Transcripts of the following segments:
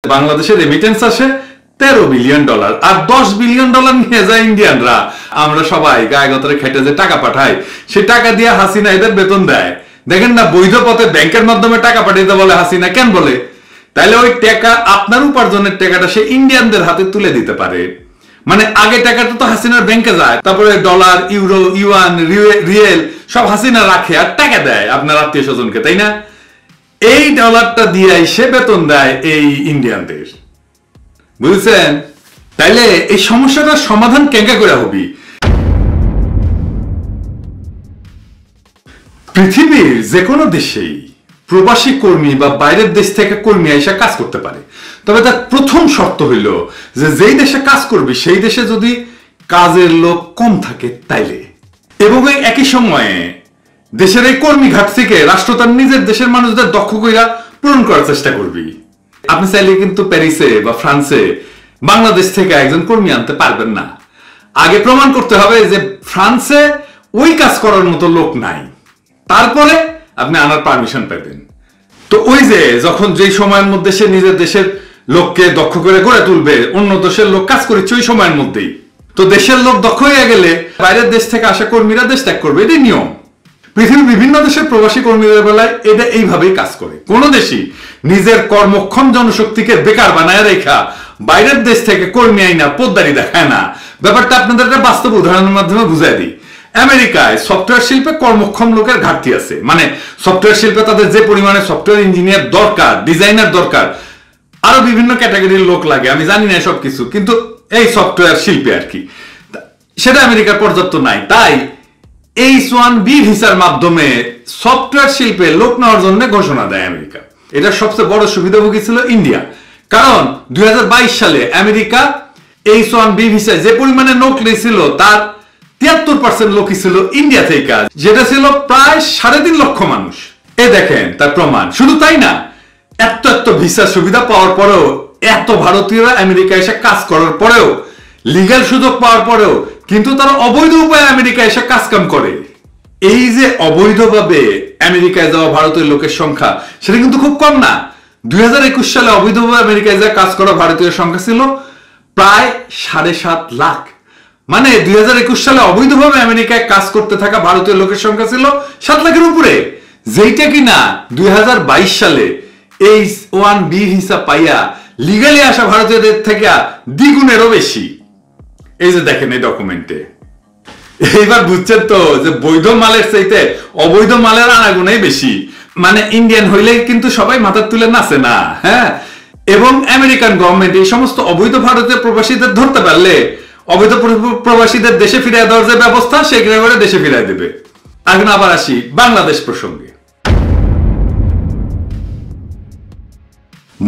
বাংলাদেশে রেমিটেন্স আসে $13 বিলিয়ন আর $10 বিলিয়ন নিয়ে যায় ইন্ডিয়ানরা। আমরা সবাই গায়ে গতরে খেটে যে টাকা পাঠাই, সেই টাকা দিয়ে হাসিনা এদের বেতন দেয়। দেখেন না, বৈধ পথে ব্যাংকের মাধ্যমে টাকা পাঠাইতে বলে হাসিনা, কেন বলে? তাইলে ওই টাকা, আপনার উপার্জনের টাকাটা সে ইন্ডিয়ানদের হাতে তুলে দিতে পারে। মানে আগে টাকাটা তো হাসিনার ব্যাংকে যায়, তারপরে ডলার, ইউরো, ইউয়ান, রিয়েল সব হাসিনা রাখে আর টাকা দেয় আপনার আত্মীয় স্বজনকে, তাই না? এই ডলারটা দিয়ে সে বেতন দেয় এই ইন্ডিয়ানদের, বুঝছেন? তাইলে এই সমস্যাটার সমাধান কেঙ্কা করে হবি? পৃথিবীর যে কোনো দেশেই প্রবাসী কর্মী বা বাইরের দেশ থেকে কর্মী এসে কাজ করতে পারে, তবে তার প্রথম শর্ত হইল যে যেই দেশে কাজ করবি সেই দেশে যদি কাজের লোক কম থাকে তাইলে, এবং একই সময়ে দেশের এই কর্মী ঘাট থেকে রাষ্ট্র তার নিজের দেশের মানুষদের দক্ষ কইরা পূরণ করার চেষ্টা করবি। আপনি চাইলে কিন্তু প্যারিসে বা ফ্রান্সে বাংলাদেশ থেকে একজন কর্মী আনতে পারবেন না। আগে প্রমাণ করতে হবে যে ফ্রান্সে ওই কাজ করার মতো লোক নাই, তারপরে আপনি আনার পারমিশন পাবেন। তো ওই যে যখন যেই সময়ের মধ্যে সে নিজের দেশের লোককে দক্ষ করে গড়ে তুলবে, অন্য দেশের লোক কাজ করেছে ওই সময়ের মধ্যেই, তো দেশের লোক দক্ষ হয়ে গেলে বাইরের দেশ থেকে আসা কর্মীরা দেশ ত্যাগ করবে, এটাই নিয়ম। পৃথিবীর বিভিন্ন দেশের প্রবাসী কর্মীদের বেলায় এটা এইভাবেই কাজ করে। কোন দেশই নিজের কর্মক্ষম জনশক্তিকে বেকার বানায় রেখা বাইরের দেশ থেকে কর্মী আইনা পোদ্দারি দেখায় না। ব্যাপারটা আপনাদের একটা বাস্তব উদাহরণের মাধ্যমে বুঝাই দিই। আমেরিকায় সফটওয়্যার শিল্পে কর্মক্ষম লোকের ঘাটতি আছে। মানে সফটওয়্যার শিল্পে তাদের যে পরিমাণে সফটওয়্যার ইঞ্জিনিয়ার দরকার, ডিজাইনার দরকার, আরো বিভিন্ন ক্যাটাগরির লোক লাগে, আমি জানি না সবকিছু, কিন্তু এই সফটওয়্যার শিল্পে আর কি সেটা আমেরিকার পর্যাপ্ত নাই। তাই H-1B ভিসার মাধ্যমে সফটওয়্যার শিল্পে লোক নেওয়ার জন্য ঘোষণা দেয় আমেরিকা। এটা সবচেয়ে বড় সুবিধাভোগী ছিল ইন্ডিয়া, কারণ 2022 সালে আমেরিকা H-1B ভিসায় যে পরিমাণে লোক নিয়েছিল তার 73% লোকই ছিল ইন্ডিয়া থেকে, যেটা ছিল প্রায় 3.5 লক্ষ মানুষ। এ দেখেন তার প্রমাণ। শুধু তাই না, এত ভিসা সুবিধা পাওয়ার পরেও, এত ভারতীয়রা আমেরিকা এসে কাজ করার পরেও, লিগ্যাল সুযোগ পাওয়ার পরেও কিন্তু তারা অবৈধ উপায়ে আমেরিকা এসে কাজ কাম করে। এই যে অবৈধভাবে আমেরিকায় যাওয়া ভারতীয় লোকের সংখ্যা, সেটা কিন্তু খুব কম না। 2021 সালে অবৈধভাবে আমেরিকায় যা কাজ করা ভারতীয় সংখ্যা ছিল প্রায় 7.5 লাখ। মানে 2021 সালে অবৈধভাবে আমেরিকায় কাজ করতে থাকা ভারতীয় লোকের সংখ্যা ছিল 7 লাখের উপরে, যেটা কিনা 2022 সালে H-1B ভিসা পাইয়া লিগালি আসা ভারতীয়দের থেকে দ্বিগুণেরও বেশি। এই যে দেখেন এই ডকুমেন্টে। এইবার বুঝছেন তো যে বৈধ মালের চাইতে অবৈধ মালের আনাগুনাই বেশি। মানে ইন্ডিয়ান হইলে কিন্তু সবাই মাথা তুলে নাচে না, হ্যাঁ? এবং আমেরিকান গভর্নমেন্ট এই সমস্ত অবৈধ ভারতীয় প্রবাসীদের ধরতে পারলে অবৈধ প্রবাসীদের দেশে ফিরিয়ে দেওয়ার যে ব্যবস্থা, সেগুলো করে দেশে ফিরিয়ে দেবে। এখন আবার আসি বাংলাদেশ প্রসঙ্গে।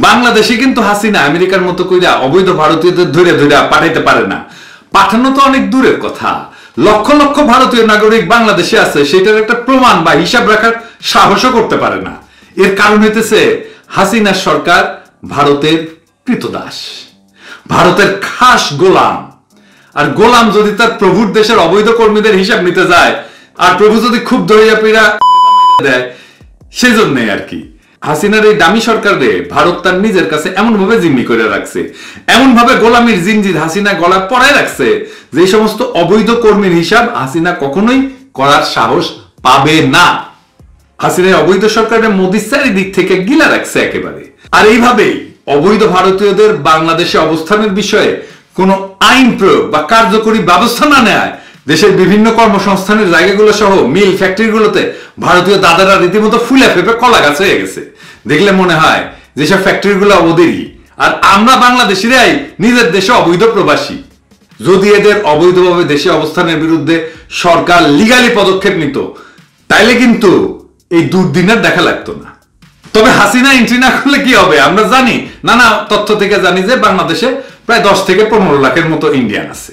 বাংলাদেশে কিন্তু হাসিনা আমেরিকার মতো কইরা অবৈধ ভারতীয়দের ধরে পাঠাইতে পারে না। পাঠানো তো অনেক দূরের কথা, লক্ষ লক্ষ ভারতীয় নাগরিক বাংলাদেশে আছে, সেটার একটা প্রমাণ বা হিসাব রাখার সাহসও করতে পারে না। এর কারণ হইতেছে হাসিনার সরকার ভারতের কৃতদাস, ভারতের খাস গোলাম। আর গোলাম যদি তার প্রভুর দেশের অবৈধ কর্মীদের হিসাব নিতে যায়, আর প্রভু যদি খুব ধরিয়া পীড়া দেয়, সেই জন্যই আর কি হাসিনার এই দামি সরকারে ভারত তার নিজের কাছে এমন ভাবে জিম্মি করে রাখছে, এমন ভাবে গোলামির জিনজির হাসিনা গলা পড়ায় রাখছে, যে সমস্ত অবৈধ কর্মীর হিসাব হাসিনা কখনোই করার সাহস পাবে না। হাসিনার অবৈধ সরকারের মোদী চারিদিক থেকে গিলা রাখছে একেবারে। আর এইভাবেই অবৈধ ভারতীয়দের বাংলাদেশে অবস্থানের বিষয়ে কোনো আইন প্রয়োগ বা কার্যকরী ব্যবস্থা না নেয়, দেশের বিভিন্ন কর্মসংস্থানের জায়গাগুলো সহ মিল ফ্যাক্টরিগুলোতে ভারতীয় দাদারা রীতিমতো ফুলে ফেপে কলা গাছ হয়ে গেছে। দেখলে মনে হয় যেসব ফ্যাক্টরিগুলো ওদেরই, আর আমরা বাংলাদেশিরাই নিজের দেশে অবৈধ প্রবাসী। যদি এদের অবৈধভাবে দেশে অবস্থানের বিরুদ্ধে সরকার লিগালি পদক্ষেপ নিত, তাইলে কিন্তু এই দুর্দিনের দেখা লাগতো না। তবে হাসিনা এন্ট্রি না করলে কি হবে? আমরা জানি, নানা তথ্য থেকে জানি যে বাংলাদেশে প্রায় 10 থেকে 15 লাখের মতো ইন্ডিয়ান আছে।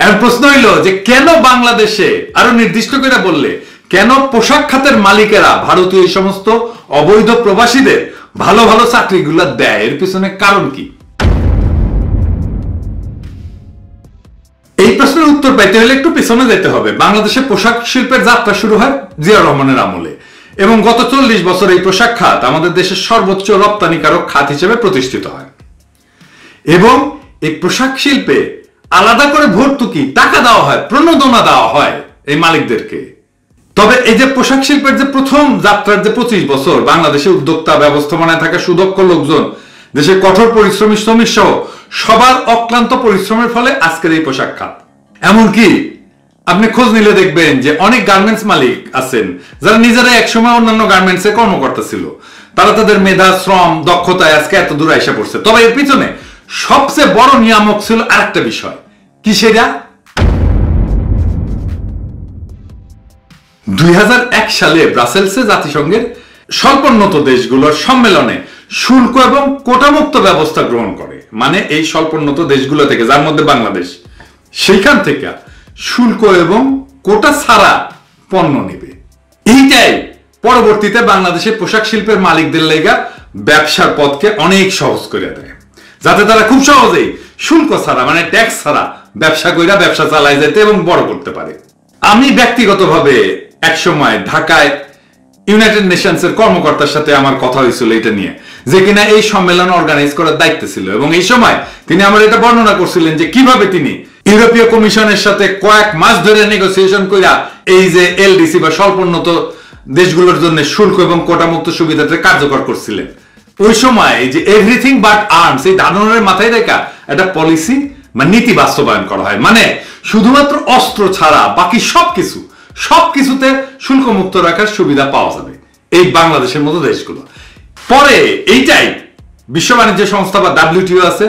এখন প্রশ্ন হইল যে কেন বাংলাদেশে, আরো নির্দিষ্ট করে বললে, কেন পোশাক খাতের মালিকেরা ভারতীয় এই সমস্ত অবৈধ প্রবাসীদের ভালো ভালো চাকরিগুলো দেয়? এর পিছনে কারণ কি? এই প্রশ্নের উত্তর পাইতে হলে একটু পিছনে যেতে হবে। বাংলাদেশে পোশাক শিল্পের যাত্রা শুরু হয় জিয়াউর রহমানের আমলে, এবং গত 40 বছর এই পোশাক খাত আমাদের দেশের সর্বোচ্চ রপ্তানিকারক খাত হিসেবে প্রতিষ্ঠিত হয়। এবং এই পোশাক শিল্পে আলাদা করে ভর্তুকি টাকা দেওয়া হয়, প্রণোদনা দেওয়া হয় এই মালিকদেরকে। তবে এই যে পোশাক শিল্পের যে প্রথম যাত্রার যে 25 বছর বাংলাদেশে উদ্যোক্তা ব্যবস্থাপনায় থাকা সুদক্ষ লোকজন, দেশের কঠোর পরিশ্রমী শ্রমিক সহ সবার অক্লান্ত পরিশ্রমের ফলে আজকের এই পোশাক খাত। এমনকি আপনি খোঁজ নিলে দেখবেন যে অনেক গার্মেন্টস মালিক আছেন যারা নিজেরা একসময় অন্যান্য গার্মেন্টসে কর্মকর্তা ছিল, তারা তাদের মেধা, শ্রম, দক্ষতায় আজকে এত দূর এসে পড়ছে। তবে এর পিছনে সবচেয়ে বড় নিয়ামক ছিল আরেকটা বিষয়, কি সেটা? 2001 সালে ব্রাসেলসে জাতিসংঘের স্বল্পোন্নত দেশগুলোর সম্মেলনে শুল্ক এবং কোটামুক্ত ব্যবস্থা গ্রহণ করে। মানে এই স্বল্পোন্নত দেশগুলো থেকে, যার মধ্যে বাংলাদেশ, সেইখান থেকে শুল্ক এবং কোটা ছাড়া পণ্য নেবে। এইটাই পরবর্তীতে বাংলাদেশের পোশাক শিল্পের মালিকদের লেগা ব্যবসার পথকে অনেক সহজ করে দেয়, যাতে তারা খুব সহজেই শুল্ক ছাড়া, মানে ট্যাক্স ছাড়া ব্যবসা কইরা ব্যবসা চালায় যেতে এবং বড় করতে পারে। আমি ব্যক্তিগতভাবে একসময় ঢাকায় ইউনাইটেড নেশনসের কর্মকর্তার সাথে আমার কথা হয়েছিল এটা নিয়ে, যে কিনা এই সম্মেলন অর্গানাইজ করার দায়িত্ব ছিল, এবং এই সময় তিনি আমার এটা বর্ণনা করছিলেন যে কিভাবে তিনি ইউরোপীয় কমিশনের সাথে কয়েক মাস ধরে নেগোসিয়েশন কইরা এই যে এলডিসি বা স্বল্পোন্নত দেশগুলোর জন্য শুল্ক এবং কোটামুক্ত সুবিধাটা কার্যকর করছিলেন। ওই সময় এই যে এভরিথিং বাট আর্মস, এই ধারণার মাথায় রেখা একটা পলিসি বা নীতি বাস্তবায়ন করা হয়। মানে শুধুমাত্র অস্ত্র ছাড়া বাকি সবকিছুতে শুল্ক মুক্ত রাখার সুবিধা পাওয়া যাবে এই বাংলাদেশের মতো দেশগুলো। পরে এইটাই বিশ্ব বাণিজ্য সংস্থা বা WTO আছে,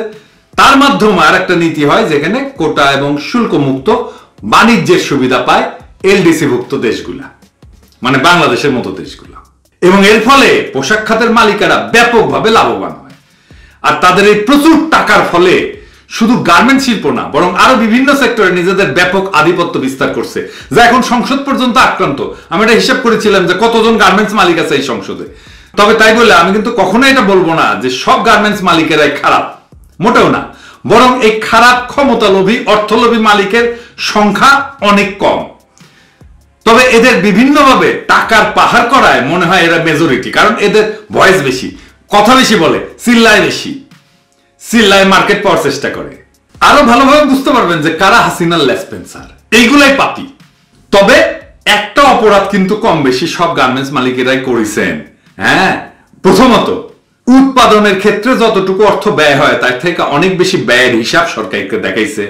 তার মাধ্যমে আর একটা নীতি হয় যেখানে কোটা এবং শুল্ক মুক্ত বাণিজ্যের সুবিধা পায় এলডিসি ভুক্ত দেশগুলা, মানে বাংলাদেশের মতো দেশগুলা। এবং এর ফলে পোশাক খাতের মালিকেরা ব্যাপকভাবে লাভবান হয়। আর তাদের এই প্রচুর টাকার ফলে শুধু গার্মেন্ট শিল্প না, বরং আরো বিভিন্ন সেক্টরে নিজেদের ব্যাপক আধিপত্য বিস্তার করছে, যা এখন সংসদ পর্যন্ত আক্রান্ত। আমি এটা হিসাব করেছিলাম যে কতজন গার্মেন্টস মালিক আছে এই সংসদে। তবে তাই বলে আমি কিন্তু কখনোই এটা বলবো না যে সব গার্মেন্টস মালিকেরাই খারাপ, মোটেও না। বরং এই খারাপ ক্ষমতালোভী, অর্থলোভী মালিকের সংখ্যা অনেক কম। তবে এদের বিভিন্নভাবে টাকার পাহাড় করায় মনে হয় এরা মেজরিটি, কারণ এদের ভয়েস বেশি, কথা বেশি বলে, চিল্লায় মার্কেট পাওয়ার চেষ্টা করে। আরো ভালোভাবে বুঝতে পারবেন যে কারা হাসিনার লেসপেন্সার, এইগুলাই পাপি। তবে একটা অপরাধ কিন্তু কম বেশি সব গার্মেন্টস মালিকেরাই করেছেন। হ্যাঁ, প্রথমত উৎপাদনের ক্ষেত্রে যতটুকু অর্থ ব্যয় হয় তার থেকে অনেক বেশি ব্যয়ের হিসাব সরকারকে দেখাইছে,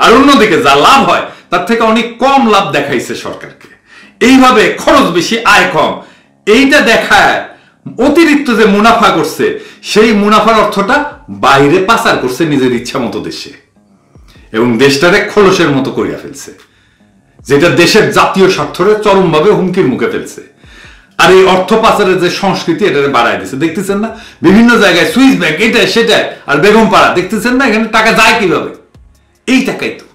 আর অন্যদিকে যা লাভ হয় তার থেকে অনেক কম লাভ দেখাইছে সরকারকে। এইভাবে খরচ বেশি, আয় কম, এইটা দেখায় অতিরিক্ত যে মুনাফা করছে সেই মুনাফার অর্থটা বাইরে পাচার করছে নিজের ইচ্ছা মতো দেশে, এবং দেশটারে খোলসের মতো করিয়া ফেলছে, যেটা দেশের জাতীয় স্বার্থরে চরমভাবে হুমকির মুখে ফেলছে। আর এই অর্থ পাচারের যে সংস্কৃতি, এটা বাড়ায় দিচ্ছে। দেখতেছেন না বিভিন্ন জায়গায় সুইস ব্যাংক, এটা সেটা, আর বেগম পাড়া, দেখতেছেন না এখানে টাকা যায় কিভাবে? এই টাকাই তো।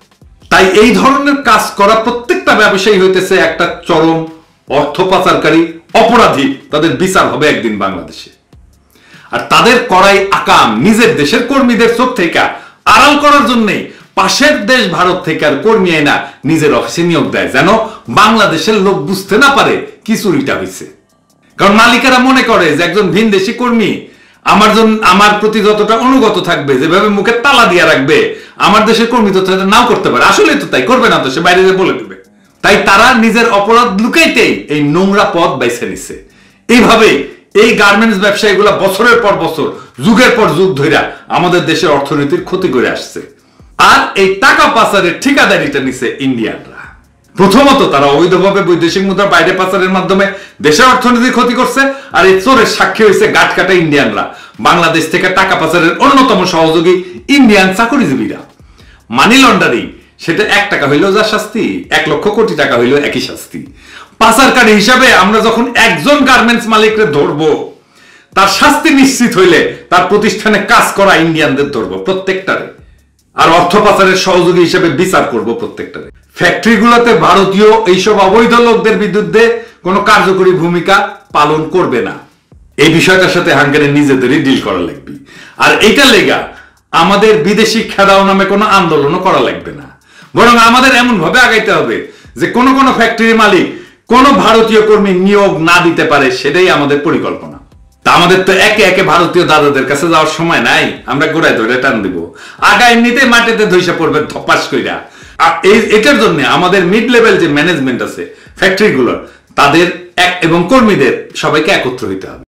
তাই এই ধরনের কাজ করা প্রত্যেকটা ব্যবসায়ী হইতেছে একটা চরম অর্থ পাচারকারী, অপরাধী। তাদের বিচার হবে একদিন বাংলাদেশে। আর তাদের করাই আকাম নিজের দেশের কর্মীদের চোখ থেকে আড়াল করার জন্যই পাশের দেশ ভারত থেকে আর কর্মী না নিজের অফিসে নিয়োগ দেয়, যেন বাংলাদেশের লোক বুঝতে না পারে কি চুরিটা হয়েছে। কারণ মালিকেরা মনে করে যে একজন ভিনদেশি কর্মী আমার প্রতি যতটা অনুগত থাকবে, যেভাবে মুখে তালা দিয়ে রাখবে, আমার দেশের কর্মী তো নাও করতে পারে। আসলে তো তাই করবে না, তো সে বাইরে বলে দেবে। তাই তারা নিজের অপরাধ লুকাইতেই এই নোংরা পথ বেছে নিছে। এইভাবে এই গার্মেন্টস ব্যবসায়ীগুলা বছরের পর বছর, যুগের পর যুগ ধরে আমাদের দেশের অর্থনীতির ক্ষতি করে আসছে। আর এই টাকা পাচারের ঠিকাদারিটা নিছে ইন্ডিয়ানরা। প্রথমত তারা অবৈধভাবে বৈদেশিক মুদ্রা বাইরে পাচারের মাধ্যমে দেশের অর্থনীতির ক্ষতি করছে, আর এই চোরের সাক্ষী হয়েছে গাঁট কাটা ইন্ডিয়ানরা। বাংলাদেশ থেকে টাকা পাচারের অন্যতম সহযোগী ইন্ডিয়ান চাকরিজীবীরা। মানি লন্ডারিং, সেটা 1 টাকা হইলেও যা শাস্তি, 1 লক্ষ কোটি টাকা হইলেও একই শাস্তি। পাচারকারী হিসাবে আমরা যখন একজন গার্মেন্টস মালিককে ধরবো, তার শাস্তি নিশ্চিত হইলে তার প্রতিষ্ঠানে কাজ করা ইন্ডিয়ানদের ধরবো প্রত্যেকটারে, আর অর্থ পাচারের সহযোগী হিসেবে বিচার করব প্রত্যেকটারে। ফ্যাক্টরিগুলোতে ভারতীয় এইসব অবৈধ লোকদের বিরুদ্ধে কোনো কার্যকরী ভূমিকা পালন করবে না। এই বিষয়টার সাথে হাঙ্গেরির নিজেদেরই ডিল করা লাগবে। আর এইটা লেগা আমাদের বিদেশি খেদাও নামে কোনো আন্দোলনও করা লাগবে না, বরং আমাদের এমন ভাবে আগাইতে হবে যে কোনো ফ্যাক্টরি মালিক কোনো ভারতীয় কর্মী নিয়োগ না দিতে পারে, সেটাই আমাদের পরিকল্পনা। তা আমাদের তো একে একে ভারতীয় দাদাদের কাছে যাওয়ার সময় নাই, আমরা গোড়ায় ধরে টান দিব, আগা এমনিতে মাটিতে ধইসা পড়বে ধপাস কইরা। এটার জন্য আমাদের মিড লেভেল যে ম্যানেজমেন্ট আছে ফ্যাক্টরিগুলোর, তাদের এবং কর্মীদের সবাইকে একত্র হইতে হবে।